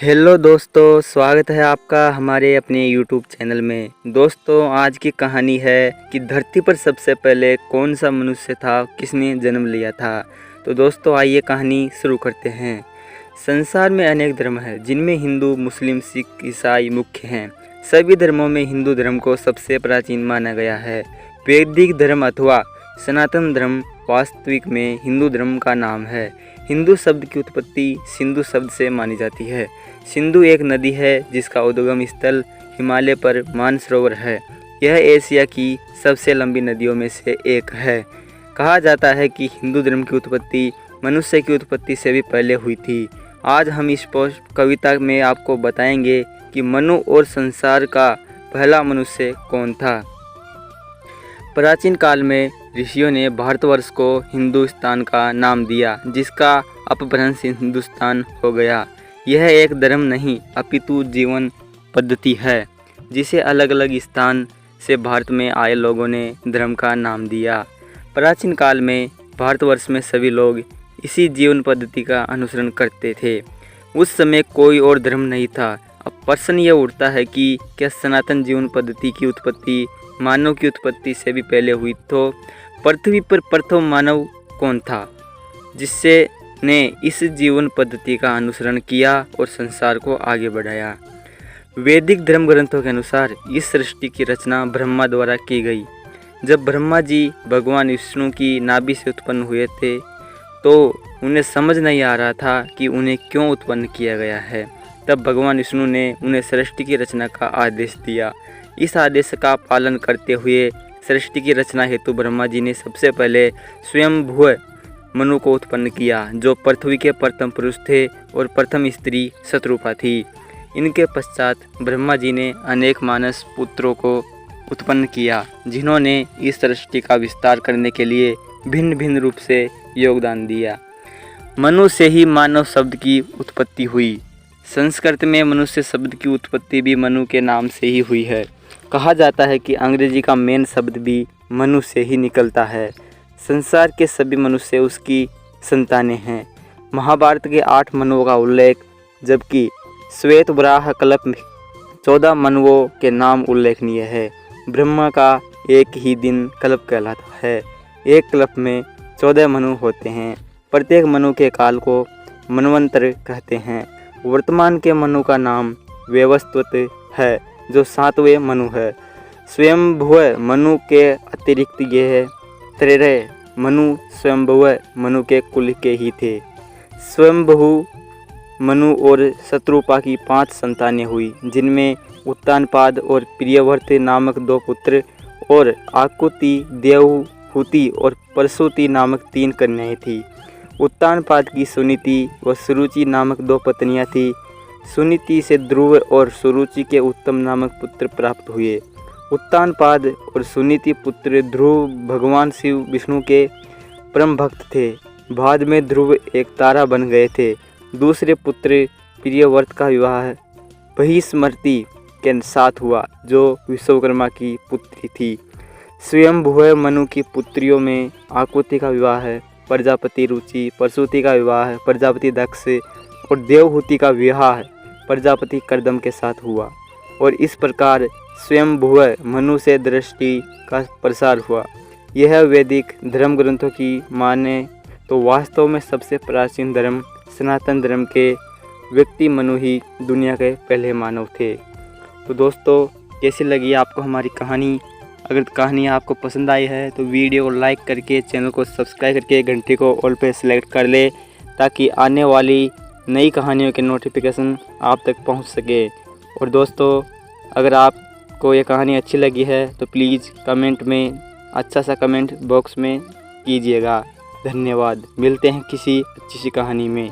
Hello दोस्तों, स्वागत है आपका हमारे अपने YouTube चैनल में। दोस्तों, आज की कहानी है कि धरती पर सबसे पहले कौन सा मनुष्य था, किसने जन्म लिया था। तो दोस्तों, आइए कहानी शुरू करते हैं। संसार में अनेक धर्म हैं, जिनमें हिंदू, मुस्लिम, सिख, ईसाई मुख्य हैं। सभी धर्मों में हिंदू धर्म को सबसे प्राचीन माना गया है। वैदिक धर्म अथवा सनातन धर्म वास्तविक में हिंदू धर्म का नाम है। हिंदू शब्द की उत्पत्ति सिंधु शब्द से मानी जाती है। सिंधु एक नदी है जिसका उद्गम स्थल हिमालय पर मानसरोवर है। यह एशिया की सबसे लंबी नदियों में से एक है। कहा जाता है कि हिंदू धर्म की उत्पत्ति मनुष्य की उत्पत्ति से भी पहले हुई थी। आज हम इस कविता में आपको बताएंगे कि मनु और संसार का पहला मनुष्य कौन था। प्राचीन काल में ऋषियों ने भारतवर्ष को हिंदुस्तान का नाम दिया, जिसका अपभ्रंश हिंदुस्तान हो गया। यह एक धर्म नहीं अपितु जीवन पद्धति है, जिसे अलग अलग स्थान से भारत में आए लोगों ने धर्म का नाम दिया। प्राचीन काल में भारतवर्ष में सभी लोग इसी जीवन पद्धति का अनुसरण करते थे। उस समय कोई और धर्म नहीं था। अब प्रश्न यह उठता है कि क्या सनातन जीवन पद्धति की उत्पत्ति मानव की उत्पत्ति से भी पहले हुई? तो पृथ्वी पर प्रथम मानव कौन था जिससे ने इस जीवन पद्धति का अनुसरण किया और संसार को आगे बढ़ाया? वैदिक धर्म ग्रंथों के अनुसार इस सृष्टि की रचना ब्रह्मा द्वारा की गई। जब ब्रह्मा जी भगवान विष्णु की नाभि से उत्पन्न हुए थे तो उन्हें समझ नहीं आ रहा था कि उन्हें क्यों उत्पन्न किया गया है। तब भगवान विष्णु ने उन्हें सृष्टि की रचना का आदेश दिया। इस आदेश का पालन करते हुए सृष्टि की रचना हेतु ब्रह्मा जी ने सबसे पहले स्वयंभू मनु को उत्पन्न किया, जो पृथ्वी के प्रथम पुरुष थे और प्रथम स्त्री शत्रुपा थी। इनके पश्चात ब्रह्मा जी ने अनेक मानस पुत्रों को उत्पन्न किया, जिन्होंने इस सृष्टि का विस्तार करने के लिए भिन्न भिन्न रूप से योगदान दिया। मनु से ही मानव शब्द की उत्पत्ति हुई। संस्कृत में मनुष्य शब्द की उत्पत्ति भी मनु के नाम से ही हुई है। कहा जाता है कि अंग्रेजी का मेन शब्द भी मनु से ही निकलता है। संसार के सभी मनुष्य उसकी संतानें हैं। महाभारत के 8 मनुओं का उल्लेख, जबकि श्वेत वराह कल्प में 14 मनुओं के नाम उल्लेखनीय है। ब्रह्मा का एक ही दिन कल्प कहलाता है। एक कल्प में 14 मनु होते हैं। प्रत्येक मनु के काल को मनवंतर कहते हैं। वर्तमान के मनु का नाम वैवस्वत है, जो 7वें मनु है। स्वयंभू मनु के अतिरिक्त यह 13 मनु स्वयंभू मनु के कुल के ही थे। स्वयंभू मनु और शत्रुपा की 5 संतानें हुई, जिनमें उत्तानपाद और प्रियव्रत नामक 2 पुत्र और आकुति, देवहूति और प्रसूति नामक 3 कन्याएं थीं। उत्तानपाद की सुनीति व सुरुचि नामक 2 पत्नियां थीं। सुनीति से ध्रुव और सुरुचि के उत्तम नामक पुत्र प्राप्त हुए। उत्तानपाद और सुनीति पुत्र ध्रुव भगवान शिव विष्णु के परम भक्त थे। बाद में ध्रुव एक तारा बन गए थे। दूसरे पुत्र प्रियव्रत का विवाह बहिस्मृति के साथ हुआ, जो विश्वकर्मा की पुत्री थी। स्वयंभू मनु की पुत्रियों में आकुति का विवाह प्रजापति रुचि, प्रसूति का विवाह प्रजापति दक्ष और देवहूति का विवाह प्रजापति कर्दम के साथ हुआ। और इस प्रकार स्वयंभू मनु से दृष्टि का प्रसार हुआ। यह वैदिक धर्म ग्रंथों की माने तो वास्तव में सबसे प्राचीन धर्म सनातन धर्म के व्यक्ति मनु ही दुनिया के पहले मानव थे। तो दोस्तों, कैसी लगी आपको हमारी कहानी? अगर कहानी आपको पसंद आई है तो वीडियो को लाइक करके, चैनल को सब्सक्राइब करके, घंटी को ऑल पे सेलेक्ट कर ले, ताकि आने वाली नई कहानियों के नोटिफिकेशन आप तक पहुंच सके। और दोस्तों, अगर आपको ये कहानी अच्छी लगी है तो प्लीज़ कमेंट में अच्छा सा कमेंट बॉक्स में कीजिएगा। धन्यवाद। मिलते हैं किसी अच्छी सी कहानी में।